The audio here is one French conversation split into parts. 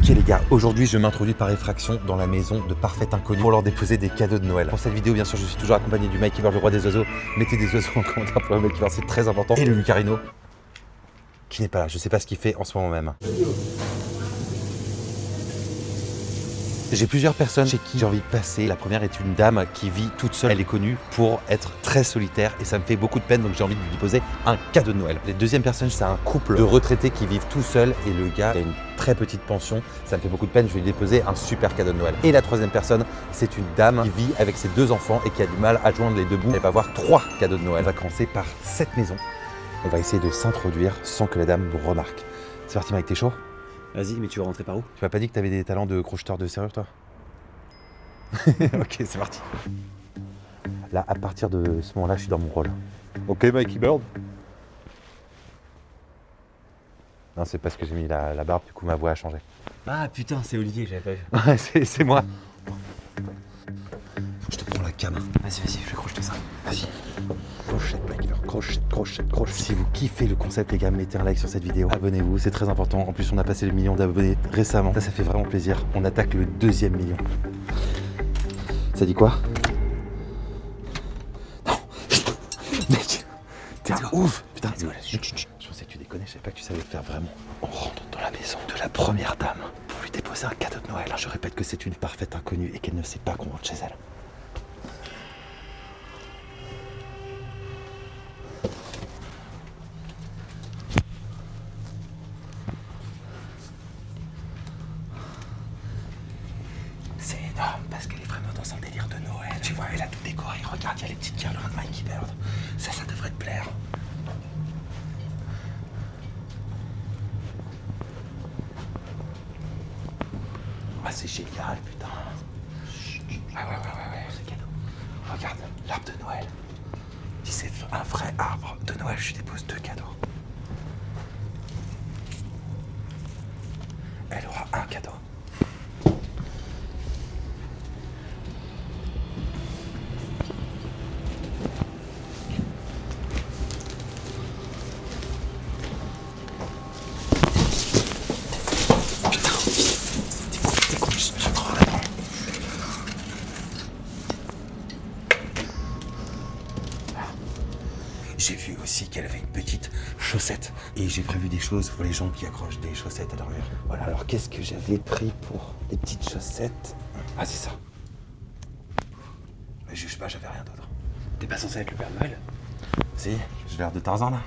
Ok les gars, aujourd'hui je m'introduis par effraction dans la maison de Parfait Inconnu pour leur déposer des cadeaux de Noël. Pour cette vidéo, bien sûr, je suis toujours accompagné du Mikey Bird, le roi des oiseaux. Mettez des oiseaux en commentaire pour le Mikey Bird, c'est très important. Et le Lucarino, qui n'est pas là, je sais pas ce qu'il fait en ce moment même. J'ai plusieurs personnes chez qui j'ai envie de passer. La première est une dame qui vit toute seule. Elle est connue pour être très solitaire et ça me fait beaucoup de peine, donc j'ai envie de lui poser un cadeau de Noël. La deuxième personne, c'est un couple de retraités qui vivent tout seuls et le gars a une très petite pension. Ça me fait beaucoup de peine, je vais lui déposer un super cadeau de Noël. Et la troisième personne, c'est une dame qui vit avec ses 2 enfants et qui a du mal à joindre les 2 bouts. Elle va avoir 3 cadeaux de Noël. On va commencer par cette maison. On va essayer de s'introduire sans que la dame nous remarque. C'est parti Mike, t'es chaud? Vas-y, mais tu veux rentrer par où? Tu m'as pas dit que t'avais des talents de crocheteur de serrure, toi? Ok, c'est parti. Là, à partir de ce moment-là, je suis dans mon rôle. Ok, Mikey Bird. Non, c'est parce que j'ai mis la barbe, du coup, ma voix a changé. Ah putain, c'est Olivier, j'avais pas vu. Ouais, c'est moi. Je te prends la cam. Vas-y, je vais crocheter ça. Vas-y. Crochette, Mikey Bird. Crochette. Si vous kiffez le concept, les gars, mettez un like sur cette vidéo. Abonnez-vous, c'est très important. En plus, on a passé le million d'abonnés récemment. Ça fait vraiment plaisir. On attaque le 2e million. Ça dit quoi? Non. Mec, t'es un ouf. Putain, je pensais que tu déconnais, je savais pas que tu savais le faire vraiment. On rentre dans la maison de la première dame pour lui déposer un cadeau de Noël. Je répète que c'est une parfaite inconnue et qu'elle ne sait pas qu'on rentre chez elle. C'est énorme parce qu'elle est vraiment dans son délire de Noël. Tu vois, elle a tout décoré. Regarde, il y a les petites guirlandes Mikey Bird. Ça devrait te plaire. Ah, c'est génial, putain. Ouais, c'est cadeau. Regarde, l'arbre de Noël. Si c'est un vrai arbre de Noël, je lui dépose 2 cadeaux. Elle aura un cadeau. J'ai vu aussi qu'elle avait une petite chaussette. Et j'ai prévu des choses pour les gens qui accrochent des chaussettes à leur mur. Voilà, alors qu'est-ce que j'avais pris pour les petites chaussettes? Ah, c'est ça. Mais je sais pas, j'avais rien d'autre. T'es pas censé être le Père Noël? Si, j'ai l'air de Tarzan là.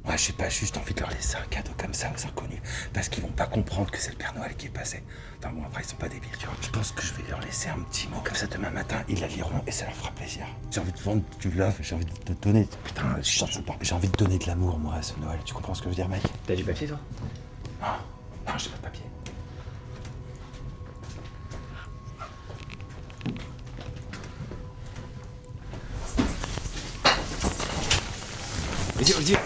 Ouais, j'ai pas juste envie de leur laisser un cadeau comme ça aux inconnus. Parce qu'ils vont pas comprendre que c'est le Père Noël qui est passé. Enfin bon, après ils sont pas débiles, tu vois. Je pense que je vais leur laisser un petit mot comme ça demain matin. Ils la liront et ça leur fera plaisir. J'ai envie de vendre du love, j'ai envie de te donner... Putain, je chante ça pas. J'ai envie de donner de l'amour, moi, à ce Noël. Tu comprends ce que je veux dire, mec? T'as du papier, toi? Non, j'ai pas de papier. Olivier.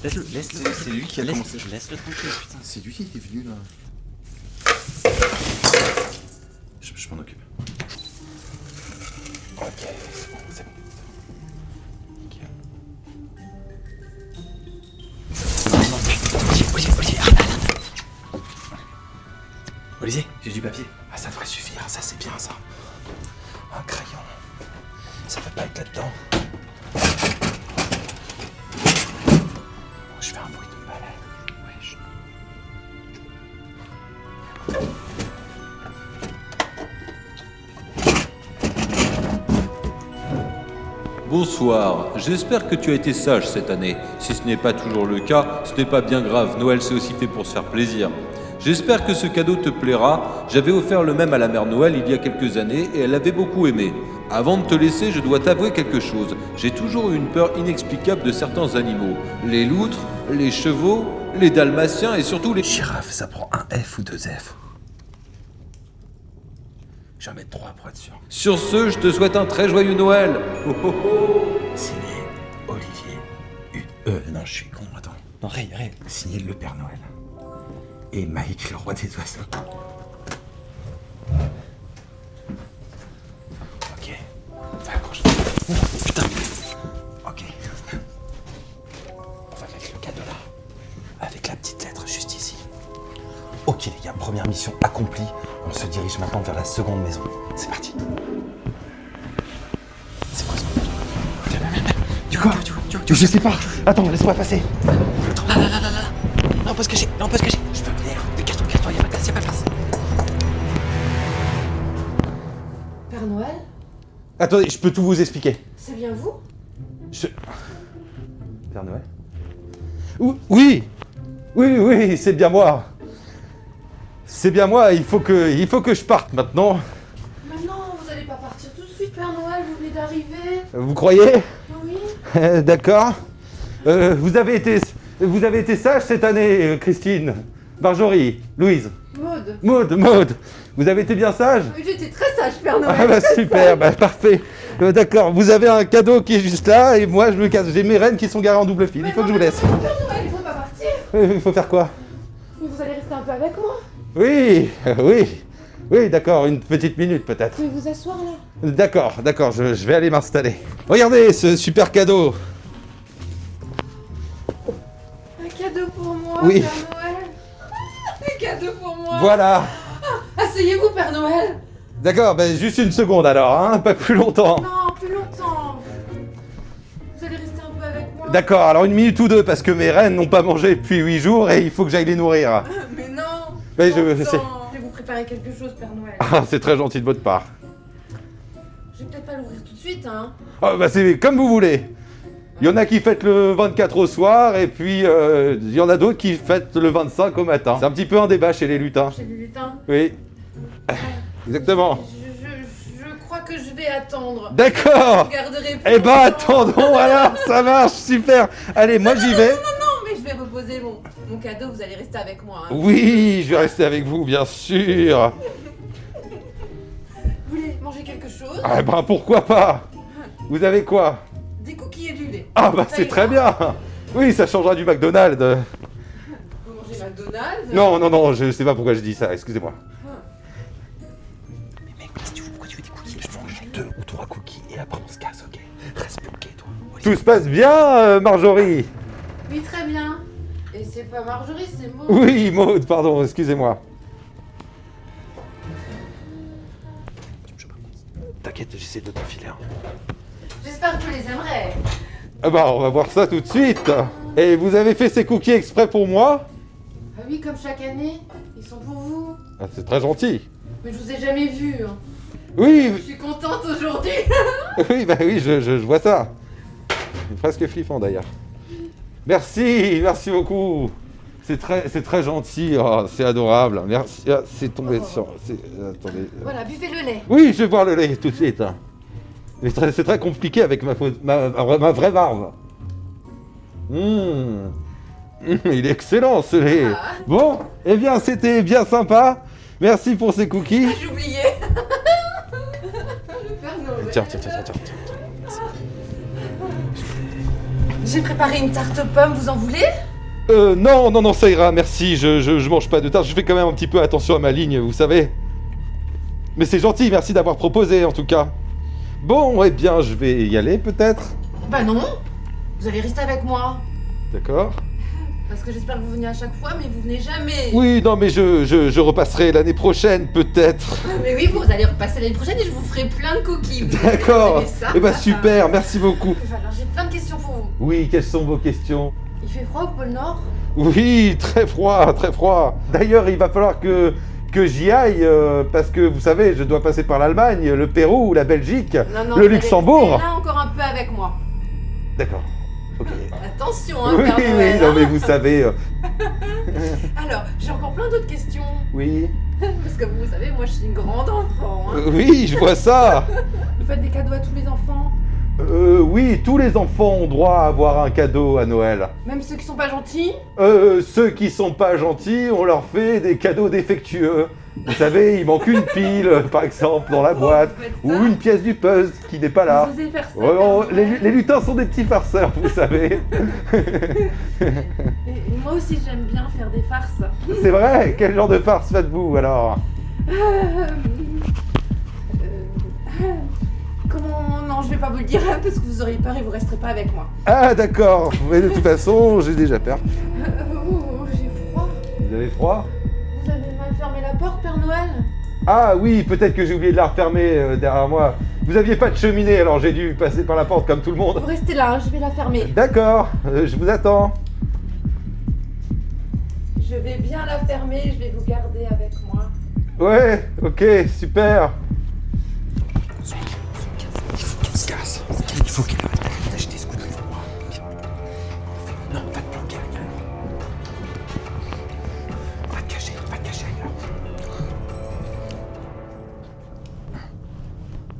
Laisse-le. C'est lui qui a commencé. Laisse-le tranquille, putain. C'est lui qui est venu là. Je m'en occupe. Ok, c'est bon. Nickel. Olivier, arrête. Olivier, j'ai du papier. Ah, ça devrait suffire, ça c'est bien ça. Un crayon. Ça peut pas être là-dedans. Je fais un bruit de malade. Bonsoir, j'espère que tu as été sage cette année. Si ce n'est pas toujours le cas, ce n'est pas bien grave, Noël c'est aussi fait pour se faire plaisir. J'espère que ce cadeau te plaira. J'avais offert le même à la mère Noël il y a quelques années et elle l'avait beaucoup aimé. Avant de te laisser, je dois t'avouer quelque chose. J'ai toujours eu une peur inexplicable de certains animaux. Les loutres, les chevaux, les dalmatiens et surtout les... Girafe, ça prend un F ou 2 F. Je vais en mettre 3 pour être sûr. Sur ce, je te souhaite un très joyeux Noël. Oh oh oh. Signé Olivier. Non, je suis con, attends. Non, Ray. Signé le Père Noël. Et Mike, le roi des oiseaux. Ok. Fais accroche. Putain. Ok. On va mettre le cadeau là. Avec la petite lettre juste ici. Ok les gars, première mission accomplie. On se dirige maintenant vers la seconde maison. C'est parti. C'est quoi ce Du quoi? Je sais pas. Attends, laisse-moi passer. Attends, là. Là, on peut se cacher. Je peux venir. Casse-toi, y'a pas de place, Père Noël, Attendez, je peux tout vous expliquer. c'est bien vous? Père Noël? Oui, c'est bien moi. C'est bien moi, il faut que je parte maintenant. Mais non, vous allez pas partir tout de suite, Père Noël, vous venez d'arriver. Vous croyez? Oui. D'accord. Vous avez été sage cette année, Christine, Marjorie, Louise, Maud. Vous avez été bien sage? Oui, j'étais très sage, Père Noël. Ah bah super, bah parfait. D'accord, vous avez un cadeau qui est juste là et moi je me casse. J'ai mes rennes qui sont garées en double fil. Il faut que je vous laisse. Père Noël, il faut pas partir. Il faut faire quoi? Mais vous allez rester un peu avec moi. Oui, d'accord, une petite minute peut-être. Vous pouvez vous asseoir là. D'accord, je vais aller m'installer. Regardez ce super cadeau. Un cadeau pour moi, Oui. Père Noël. Un cadeau pour moi. Voilà. Asseyez-vous, Père Noël. D'accord, ben juste une seconde alors, hein, pas plus longtemps. Non, plus longtemps. Vous allez rester un peu avec moi. D'accord, alors une minute ou deux parce que mes rennes n'ont pas mangé depuis 8 jours et il faut que j'aille les nourrir. Mais non. Mais je Bon sais. sang. Je vais vous préparer quelque chose, Père Noël. Ah, c'est très gentil de votre part. Je vais peut-être pas l'ouvrir tout de suite, hein. Ah, bah c'est comme vous voulez. Il y en a qui fêtent le 24 au soir et puis il y en a d'autres qui fêtent le 25 au matin. C'est un petit peu un débat chez les lutins. Chez les lutins. Oui. Exactement. Je crois que je vais attendre. D'accord. Je garderai plus Eh ben longtemps. attendons, voilà, ça marche, super. Allez, moi j'y vais. Non, mais je vais reposer mon cadeau, vous allez rester avec moi. Hein. Oui, je vais rester avec vous, bien sûr. Vous voulez manger quelque chose? Ah ben pourquoi pas. Vous avez quoi? Des cookies et du lait. Ah bah Ça c'est ira. très bien. Oui, ça changera du McDonald's. Vous mangez McDonald's? Non, je sais pas pourquoi je dis ça, excusez-moi. Mais mec, pourquoi tu veux des cookies? Je mange 2 ou 3 cookies et après on se casse, ok? Reste bloqué, toi. Tout se passe bien, Marjorie? Oui, très bien. Et c'est pas Marjorie, c'est Maud. Oui, Maud, pardon, excusez-moi. T'inquiète, j'essaie de t'enfiler un. J'espère que tu les aimerais. Ah bah on va voir ça tout de suite. Et vous avez fait ces cookies exprès pour moi? Ah oui, comme chaque année, ils sont pour vous. Ah, c'est très gentil. Mais je vous ai jamais vu. Hein. Oui, Je suis contente aujourd'hui. oui, je vois ça. C'est presque flippant d'ailleurs. Merci beaucoup. C'est très gentil, oh, c'est adorable. Merci, ah, c'est tombé sur... attendez. Voilà, buvez le lait. Oui, je vais boire le lait tout de suite. Hein. Mais c'est très compliqué avec ma vraie barbe. Il est excellent ce lait. Ah. Bon, eh bien c'était bien sympa. Merci pour ces cookies. Ah, j'oubliais. Le Père Noël. Tiens. J'ai préparé une tarte aux pommes, vous en voulez? Non, ça ira, merci. Je mange pas de tarte. Je fais quand même un petit peu attention à ma ligne, vous savez. Mais c'est gentil, merci d'avoir proposé en tout cas. Bon, eh bien, je vais y aller peut-être. Bah non, vous allez rester avec moi. D'accord. Parce que j'espère que vous venez à chaque fois, mais vous venez jamais. Oui, non, mais je repasserai l'année prochaine peut-être. Mais oui, vous allez repasser l'année prochaine et je vous ferai plein de cookies. D'accord. Vous aimez ça? Eh ben super, merci beaucoup. Alors j'ai plein de questions pour vous. Oui, quelles sont vos questions? Il fait froid au pôle Nord? Oui, très froid, très froid. D'ailleurs, il va falloir que j'y aille, parce que vous savez, je dois passer par l'Allemagne, le Pérou, la Belgique, Non, le vous allez Luxembourg. rester là encore un peu avec moi. D'accord, ok. Attention, hein, Oui, Père oui, Noël, non hein. mais vous savez... Alors, j'ai encore plein d'autres questions. oui, Parce que vous savez, moi je suis une grande enfant. Hein. oui, je vois ça. Vous faites des cadeaux à tous les enfants? Oui, tous les enfants ont droit à avoir un cadeau à Noël. Même ceux qui sont pas gentils? Ceux qui sont pas gentils, on leur fait des cadeaux défectueux. Vous savy, il manque une pile, par exemple, dans la boîte, vous faites ou ça? une pièce du puzzle qui n'est pas là. Vous osez faire ça? Ouais, Père Noël? les lutins sont des petits farceurs, vous savez. Et moi aussi j'aime bien faire des farces. C'est vrai? Quel genre de farce faites-vous alors? Comment... Non, je vais pas vous le dire parce que vous auriez peur et vous resterez pas avec moi. Ah d'accord, mais de toute façon, j'ai déjà peur. J'ai Vous avez froid? Vous avez mal fermé la porte, Père Noël? Ah oui, peut-être que j'ai oublié de la refermer derrière moi. Vous aviez pas de cheminée, alors j'ai dû passer par la porte comme tout le monde. Vous restez là, hein, je vais la fermer. D'accord, je vous attends. Je vais bien la fermer, je vais vous garder avec moi. Ouais, ok, super. Il se casse. Il faut qu'il arrête d'acheter ce coup de moi. Non, va te planquer ailleurs. Va te cacher ailleurs.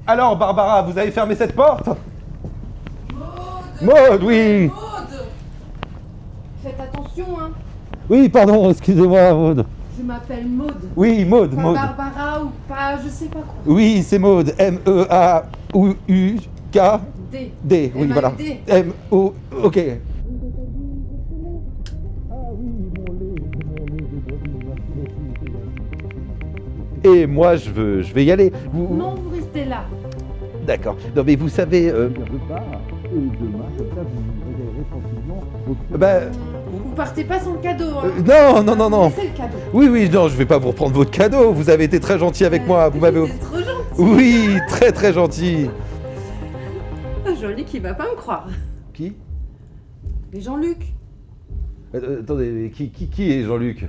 Alors, Barbara, vous avez fermé cette porte? Maud! Maud, oui. Maud! Faites attention, hein. Oui, pardon, excusez-moi, Maud. Je m'appelle Maud. Oui, Maud, Pas Maud. Barbara ou pas, je sais pas quoi. Oui, c'est Maud. M-E-A-U-K-D. D. Oui, voilà. M-A-U-D. M-O... Ok. Et moi, je vais y aller. Vous... Non, vous restez là. D'accord. Non, mais vous savez... repas, et demain, comme ça, vous réveillerez tranquillement votre... Ben... Vous partez pas sans le cadeau, hein. Non. C'est le cadeau. Oui, non, je vais pas vous reprendre votre cadeau. Vous avez été très gentil avec moi. Vous m'avez... C'est trop gentil. Oui, très très gentil. Jean-Luc, il va pas me croire. Qui? Mais Jean-Luc. Attendez, qui est Jean-Luc?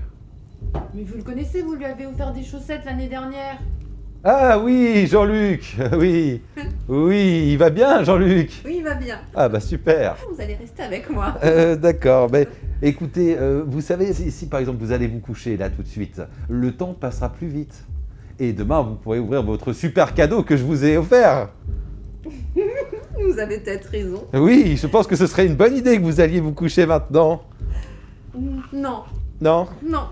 Mais vous le connaissez, vous lui avez offert des chaussettes l'année dernière. Ah oui, Jean-Luc. Oui. Oui, il va bien, Jean-Luc. Oui, il va bien. Ah bah super. Vous allez rester avec moi. D'accord, mais écoutez, vous savez, si par exemple vous allez vous coucher là tout de suite, le temps passera plus vite. Et demain, vous pourrez ouvrir votre super cadeau que je vous ai offert. Vous avez peut-être raison. Oui, je pense que ce serait une bonne idée que vous alliez vous coucher maintenant. Non, Non? non.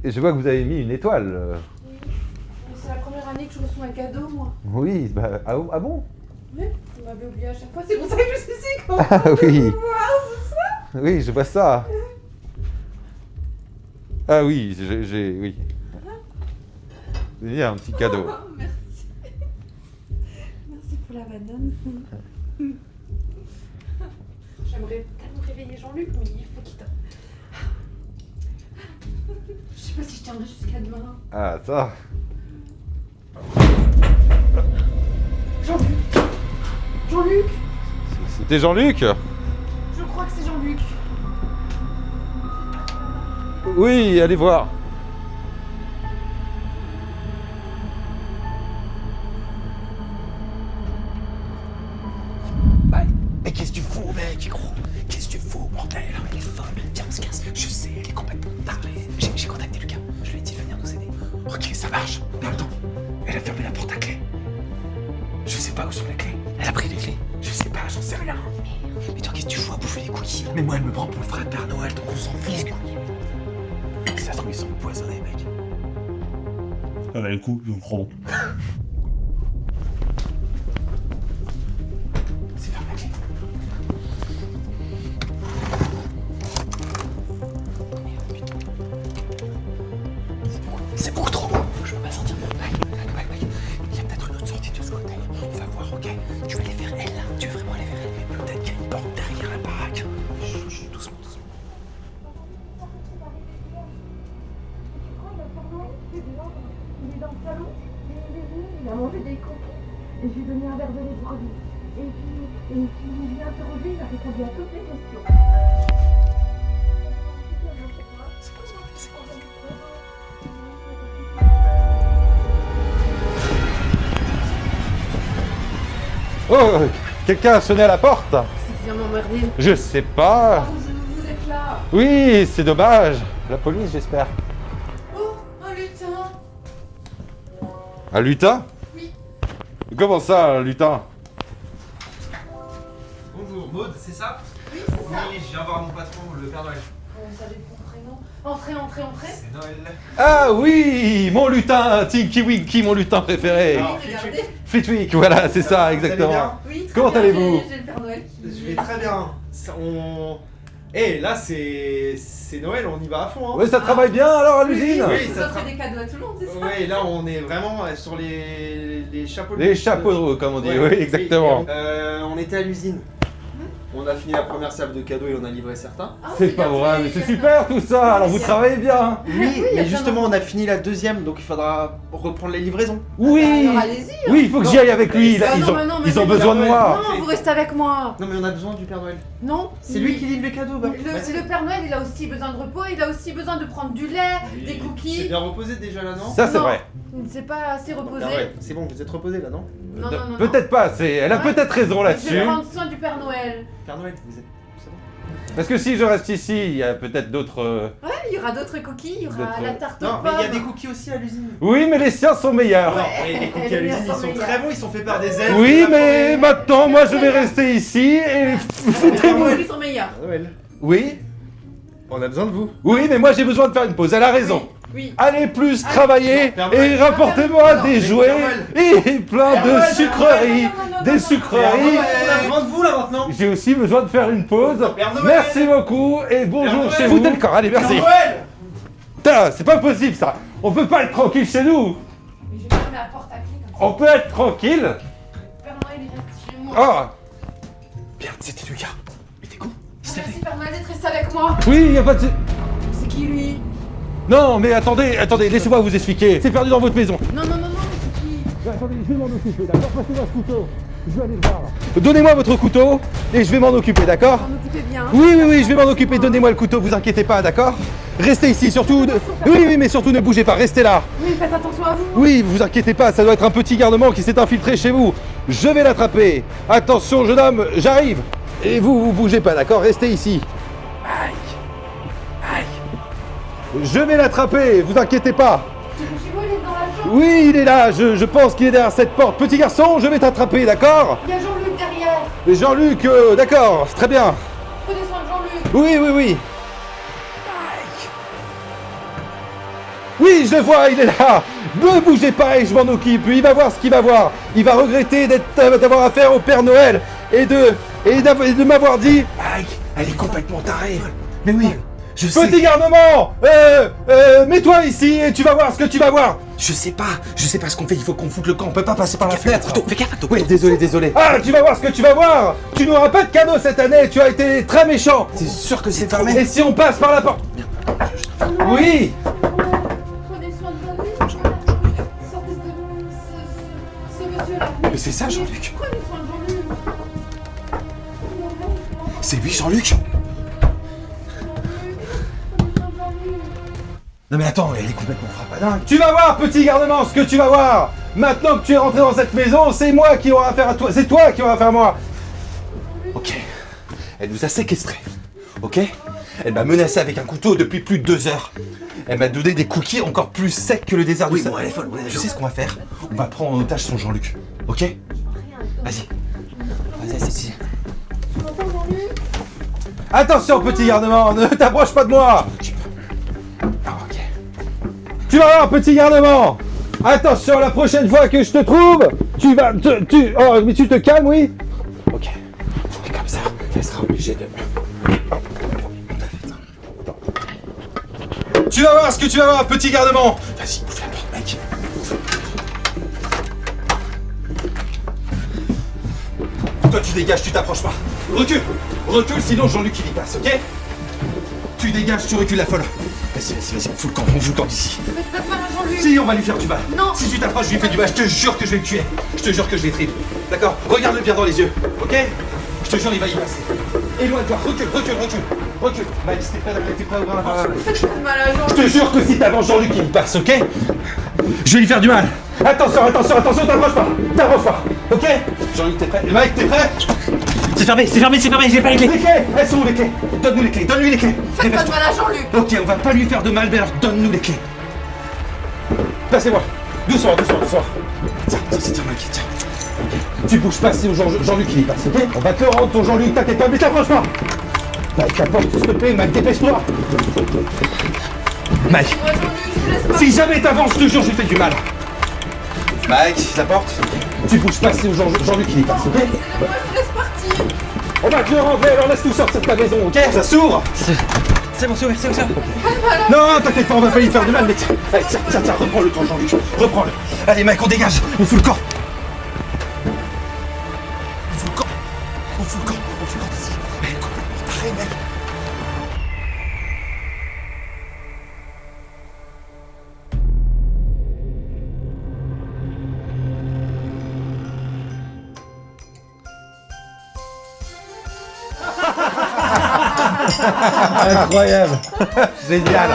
Et je vois que vous avez mis une étoile. C'est la première année que je reçois un cadeau, moi. Oui, bah, ah bon? Oui, vous m'avez oublié à chaque fois. C'est pour ça que je suis si contente Ah oui. de vous voir. Oui, je vois ça. Ah oui, oui. Il y a un petit cadeau. Oh, merci. Merci pour la banane. J'aimerais tellement réveiller Jean-Luc, mais il faut qu'il dorme. Je sais pas si je tiendrai jusqu'à demain. Ah, ça. Jean-Luc. Jean-Luc. C'était Jean-Luc? Je crois que c'est Jean-Luc. Oui, allez voir. Mais qu'est-ce que tu fous, mec, gros? Qu'est-ce que tu fous, bordel? Elle est folle. Tiens, on se casse. Je sais, elle est complètement tarée. J'ai contacté Lucas. Je lui ai dit de venir nous aider. Ok, ça marche. Mais attends, elle a fermé la porte à clé. Je sais pas où sont les clés. Elle a pris les clés. Je sais pas, j'en sais rien. Mais toi, qu'est-ce que tu fous à bouffer les cookies? Mais moi, elle me prend pour le frère de Père Noël, donc on s'en fout. Ça se trouve, ils sont empoisonnés, mec. Ah bah le coup, je crois bon. C'est fermé la clé. Merde, putain. C'est beaucoup trop. Je peux pas sortir. Ouais. Il y a peut-être une autre sortie de ce côté. On va voir, ok? Tu vas aller vers elle, là. Tu veux vraiment aller vers elle? Mais peut-être qu'il y a une porte derrière la baraque. Chut, doucement. Il est dans le salon, il a mangé des coquilles et je lui ai donné un verre de lait pour lui. Et puis je l'ai interrogé, il a répondu à toutes les questions. C'est quoi ce bordel? C'est quoi? Oh, quelqu'un a sonné à la porte? C'est qui vient m'emmerder. Je sais pas. Vous êtes là. Oui, c'est dommage. La police, j'espère. Oh, un lutin. Un lutin? Oui. Comment ça, un lutin? Bonjour, Maud, c'est ça? Oui, c'est ça. Oui, je viens voir mon patron, le Père Noël. Comment ça, j'ai ton prénom? Entrez. C'est Noël. Ah oui, mon lutin, Tinky Winky, mon lutin préféré. Alors, Oui, regardez. Flitwick, voilà, c'est ça, Vous allez exactement. bien Oui, très Comment bien, allez-vous? J'ai le Père Noël. Je vais très bien. Là, c'est Noël, on y va à fond. Hein. Ouais, ça travaille bien alors à l'usine? Oui, Vous ça offrez tra- des cadeaux à tout le monde, c'est ça? Oui, là, on est vraiment sur les chapeaux de Les roue. chapeaux de roue, comme on dit, Ouais, oui, exactement. On était à l'usine. On a fini la première salve de cadeaux et on a livré certains. Ah, C'est pas bien vrai, fait, mais c'est bien super tout ça, alors vous travaillez bien. Oui, il y a mais plein justement, on a fini la deuxième, donc il faudra reprendre les livraisons. Oui, Alors, allez-y. oui, il faut que j'y aille avec lui, là, Ah, ils non, ont, mais non, mais ils ont c'est besoin de bien, moi. Non, vous restez avec moi. Non, mais on a besoin du Père Noël. Non. C'est lui qui livre les cadeaux, bah. Le Père Noël, il a aussi besoin de repos, il a aussi besoin de prendre du lait, des C'est cookies. bien reposé déjà là, non? Ça c'est Non. vrai. Il ne s'est pas assez reposé. Ah ouais, c'est bon, vous êtes reposé là, non? Non, non, non, non. Peut-être pas assez, elle a Ouais. peut-être raison Je là-dessus. vais prendre soin du Père Noël. Père Noël, vous êtes. C'est bon? Parce que si je reste ici, il y a peut-être d'autres... Ouais, il y aura d'autres cookies, il y aura D'autres- la tarte aux Non, mais il y a pommes. des cookies aussi à l'usine. Oui, mais les siens sont meilleurs. Non, mais les cookies à les miens l'usine, ils sont sont meilleurs. très bons, ils sont faits par des elfes. Oui, de la mais forêt. maintenant, moi je vais rester ici et foutez-moi... Ils sont meilleurs. Père Noël, Oui, on a besoin de vous. oui, mais moi j'ai besoin de faire une pause, elle a raison. Oui. Allez plus travailler Père et Noël. rapportez-moi Non, des mais jouets Père et plein Père de Noël, sucreries. non, Des non, sucreries. On a besoin de vous là maintenant. J'ai aussi besoin de faire une pause. Père Noël. Merci beaucoup et bonjour Noël. chez vous. Foutez le corps, allez, merci. Père Noël. Putain, c'est pas possible ça. On peut pas être tranquille chez nous. Mais je vais fermer la porte à clé comme ça. On peut être tranquille. Père Noël, il reste chez moi. Oh, Merde, c'était Lucas. Mais t'es con. Merci Père Noël d'être resté avec moi. oui, y a pas de... C'est qui lui? Non, mais attendez, laissez-moi vous expliquer. C'est perdu dans votre maison. Non, non, non, non, c'est qui? Attendez, je vais m'en occuper, d'accord? Passez-moi ce couteau. Je vais aller le voir. Donnez-moi votre couteau et je vais m'en occuper, d'accord? M'en occupez bien. Oui, je vais m'en occuper. Donnez-moi le couteau, vous inquiétez pas, d'accord? Restez ici, surtout. Oui, mais surtout ne bougez pas, restez là. Oui, faites attention à vous. Oui, vous inquiétez pas, ça doit être un petit garnement qui s'est infiltré chez vous. Je vais l'attraper. Attention, jeune homme, j'arrive. Et vous bougez pas, d'accord? Restez ici. Je vais l'attraper, vous inquiétez pas. Chez vous, il est dans la chambre. Oui, il est là, je pense qu'il est derrière cette porte. Petit garçon, je vais t'attraper, d'accord? Il y a Jean-Luc derrière. Jean-Luc, d'accord, très bien. Prenez soin de Jean-Luc. Oui. Oui, je le vois, il est là. Ne bougez pas et je m'en occupe. Il va voir ce qu'il va voir. Il va regretter d'avoir affaire au Père Noël et de m'avoir dit... Mike, elle est complètement tarée. Mais oui, je sais. Petit garnement, mets-toi ici et tu vas voir ce que tu vas voir. Je sais pas ce qu'on fait, il faut qu'on foute le camp, on peut pas passer par la fenêtre. Fais gaffe, Oui, désolé. Ah, tu vas voir ce que tu vas voir. Tu n'auras pas de cadeau cette année, tu as été très méchant. C'est sûr que c'est fermé. Et si on passe par la porte... Oui. Prenez soin de Jean-Luc. Sortez de ce monsieur-là. Mais c'est ça, Jean-Luc. Prenez soin de Jean-Luc. C'est lui, Jean-Luc. Prenez soin de Jean-Luc. Non mais attends, elle est complètement frappadingue. Tu vas voir, petit garnement, ce que tu vas voir. Maintenant que tu es rentré dans cette maison, c'est moi qui aurai affaire à toi. C'est toi qui auras affaire à moi. Ok. Elle nous a séquestrés. Ok. Elle m'a menacé avec un couteau depuis plus de 2 heures. Elle m'a donné des cookies encore plus secs que le désert du Sahara. Elle est folle. Je sais ce qu'on va faire. On va prendre en otage son Jean-Luc. Ok. Vas-y, c'est... Attention, petit garnement, ne t'approche pas de moi. Ah, ok. Tu vas voir, petit garnement. Attention, la prochaine fois que je te trouve, tu vas... Oh, mais tu te calmes, oui? Ok. Et comme ça, elle sera obligée de... Tu vas voir ce que tu vas voir, petit garnement. Vas-y, ouvre la porte, mec. Toi, tu dégages, tu t'approches pas. Recule, sinon Jean-Luc il y passe, ok? Tu dégages, tu recules la folle. Vas-y, on fout le camp d'ici. Faites pas de mal à Jean-Luc. Si, on va lui faire du mal. Non. Si tu t'approches, je lui fais du mal. Je te jure que je vais le tuer. Je te jure que je vais triper. D'accord? Regarde-le bien dans les yeux, ok? Je te jure, il va y passer. Éloigne-toi, recule. Maëlys, t'es prêt à ouvrir la porte? Faites pas de mal à Je Jean-Luc. te jure que si t'avances Jean-Luc, il y passe, ok? Je vais lui faire du mal. Attention, t'approches pas. Ok? Jean-Luc, t'es prêt? Mike, t'es prêt? C'est fermé, j'ai pas les Les clés, elles sont où les clés? Donne-nous les clés, donne-lui les clés. Faites pas de mal à Jean-Luc. Ok, on va pas lui faire de mal, mais alors donne-nous les clés. Passez-moi. Doucement. Tiens, Mike, tiens. Tu bouges pas, c'est Jean-Luc qui y passe, ok? On va te le rendre ton Jean-Luc, t'inquiète pas, mais t'approches pas. Mike, t'apporte, s'il te plaît, Mike, dépêche-toi. Mike, Moi, Jean-Luc, je vous laisse pas. Si jamais t'avances, je te jure, je fais du mal. Mike, la porte. Tu bouges pas, c'est Jean-Luc qui y passe, ok? Moi, je vous laisse partir. On va te le rendre, alors laisse tout sortir de ta maison, ok? Ça s'ouvre. C'est bon, c'est ouvert. Non, t'inquiète pas, on va pas lui faire de mal, mais tiens, allez, tiens, reprends-le ton Jean-Luc, reprends-le. Allez, Mike, on dégage. On fout le camp. On fait grand ici. Elle est complètement tarée, mec. Incroyable. Génial.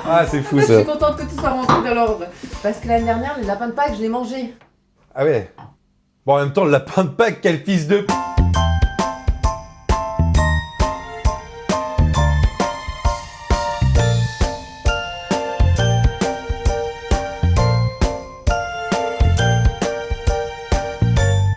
Ah, c'est fou Je ça. suis contente que tout soit rentré dans l'ordre. Parce que l'année dernière, les lapins de Pâques, je les mangeais. Ah ouais. Bon, en même temps, le lapin de Pâques, quel fils de...